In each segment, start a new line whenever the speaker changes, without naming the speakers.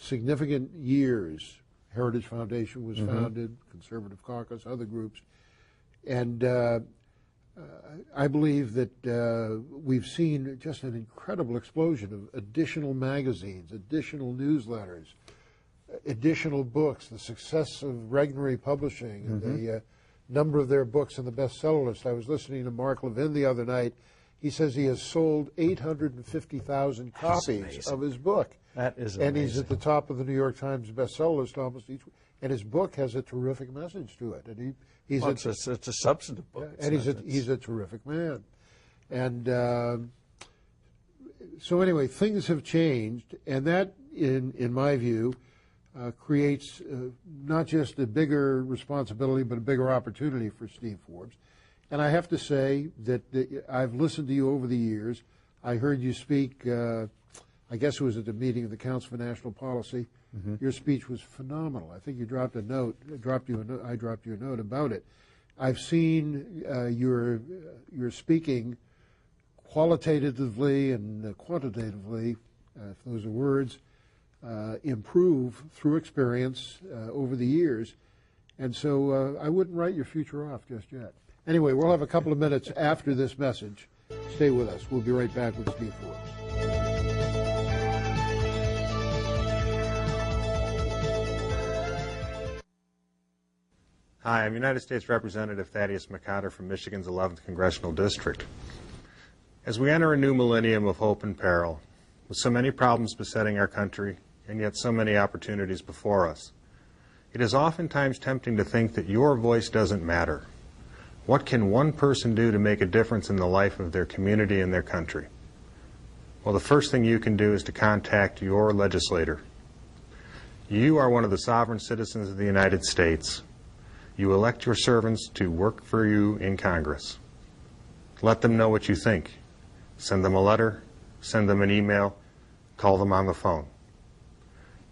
significant years. Heritage Foundation was founded, Conservative Caucus, other groups, and I believe that we've seen just an incredible explosion of additional magazines, additional newsletters, additional books, the success of Regnery Publishing, and the number of their books on the bestseller list. I was listening to Mark Levin the other night. He says he has sold 850,000 copies of his book.
That is amazing.
And he's at the top of the New York Times bestseller list almost each week. And his book has a terrific message to it. And he's
it's a substantive book.
And he's a terrific man. And so anyway, things have changed, and that, in my view, creates not just a bigger responsibility, but a bigger opportunity for Steve Forbes. And I have to say that I've listened to you over the years. I heard you speak, I guess it was at the meeting of the Council for National Policy. Your speech was phenomenal. I think you dropped a note, I dropped you a note about it. I've seen your speaking qualitatively and quantitatively, if those are words, improve through experience over the years. And so I wouldn't write your future off just yet. Anyway, we'll have a couple of minutes after this message. Stay with us. We'll be right back with Steve Forbes.
Hi, I'm United States Representative Thaddeus McCotter from Michigan's 11th Congressional District. As we enter a new millennium of hope and peril, with so many problems besetting our country and yet so many opportunities before us, it is oftentimes tempting to think that your voice doesn't matter. What can one person do to make a difference in the life of their community and their country? Well, the first thing you can do is to contact your legislator. You are one of the sovereign citizens of the United States. You elect your servants to work for you in Congress. Let them know what you think. Send them a letter, send them an email, call them on the phone.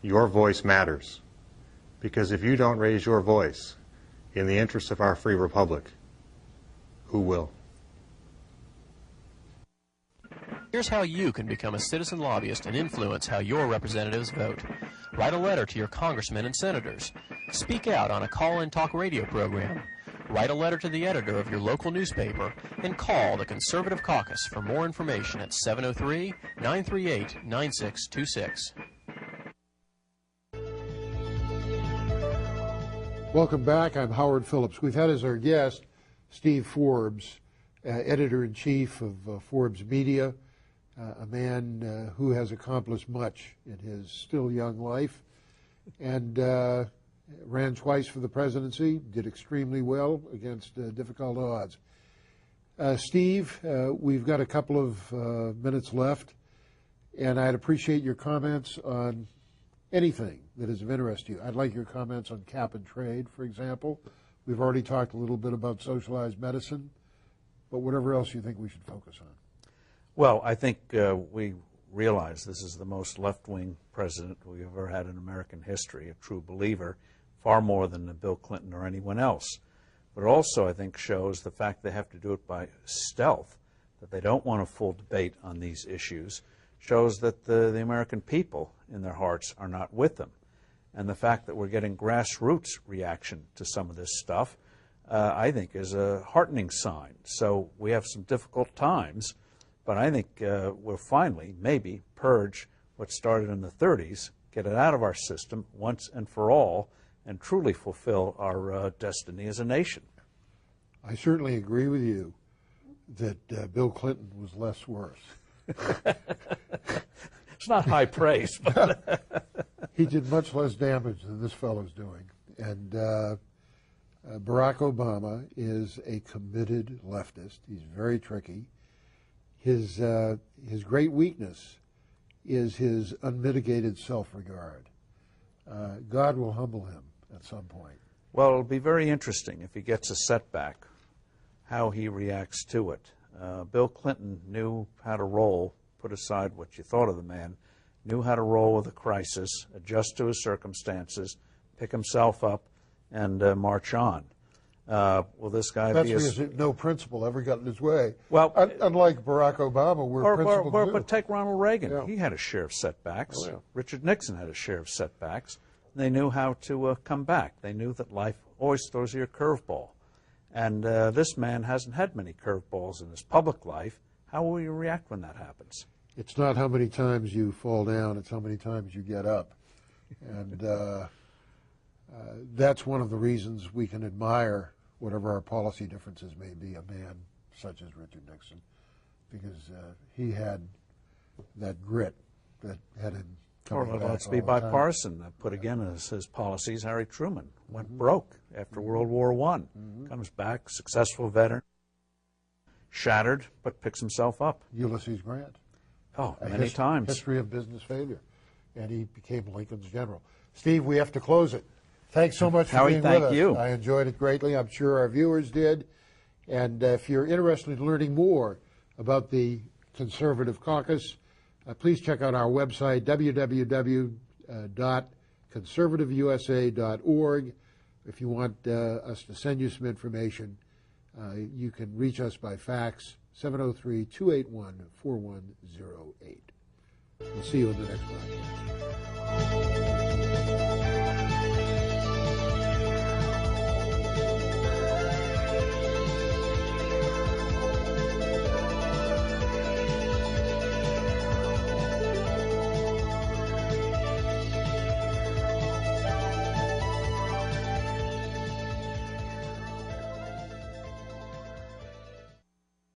Your voice matters, because if you don't raise your voice in the interest of our free republic, who will?
Here's how you can become a citizen lobbyist and influence how your representatives vote. Write a letter to your congressmen and senators. Speak out on a call-in talk radio program. Write a letter to the editor of your local newspaper, and call the Conservative Caucus for more information at 703-938-9626.
Welcome back. I'm Howard Phillips. We've had as our guest Steve Forbes, editor-in-chief of Forbes Media, a man who has accomplished much in his still young life, and ran twice for the presidency, did extremely well against difficult odds. Steve, we've got a couple of minutes left, and I'd appreciate your comments on anything that is of interest to you. I'd like your comments on cap and trade, for example. We've already talked a little bit about socialized medicine, but whatever else you think we should focus on.
Well, I think we realize this is the most left-wing president we've ever had in American history, a true believer, far more than Bill Clinton or anyone else. But it also, I think, shows the fact they have to do it by stealth, that they don't want a full debate on these issues, shows that the American people in their hearts are not with them. And the fact that we're getting grassroots reaction to some of this stuff, I think, is a heartening sign. So we have some difficult times, but I think we'll finally maybe purge what started in the 30s, get it out of our system once and for all, and truly fulfill our destiny as a nation.
I certainly agree with you that Bill Clinton was less worse.
It's not high praise, but
he did much less damage than this fellow's doing. And Barack Obama is a committed leftist. He's very tricky. His great weakness is his unmitigated self-regard. God will humble him at some point.
Well, it'll be very interesting if he gets a setback, how he reacts to it. Bill Clinton knew how to roll, put aside what you thought of the man, knew how to roll with a crisis, adjust to his circumstances, pick himself up, and march on. Will this guy
That's
be a...
because no principal ever got in his way.
Well,
unlike Barack Obama, where principles do.
But take Ronald Reagan.
Yeah.
He had a share of setbacks.
Oh, yeah.
Richard Nixon had a share of setbacks. They knew how to come back. They knew that life always throws you a curveball. And this man hasn't had many curveballs in his public life. How will you react when that happens?
It's not how many times you fall down, it's how many times you get up. And that's one of the reasons we can admire, whatever our policy differences may be, a man such as Richard Nixon, because he had that grit that had him coming back
Let's be
all the time.
bipartisan. Put again as his policies, Harry Truman went broke after World War I. Comes back, successful veteran, shattered, but picks himself up.
Ulysses Grant.
Oh, many times.
History of business failure. And he became Lincoln's general. Steve, we have to close it. Thanks so much for
Howie,
being
thank
with us.
you.
I enjoyed it greatly. I'm sure our viewers did. And if you're interested in learning more about the Conservative Caucus, please check out our website, www.conservativeusa.org. If you want us to send you some information, you can reach us by fax, 703-281-4108. We'll see you in the next podcast.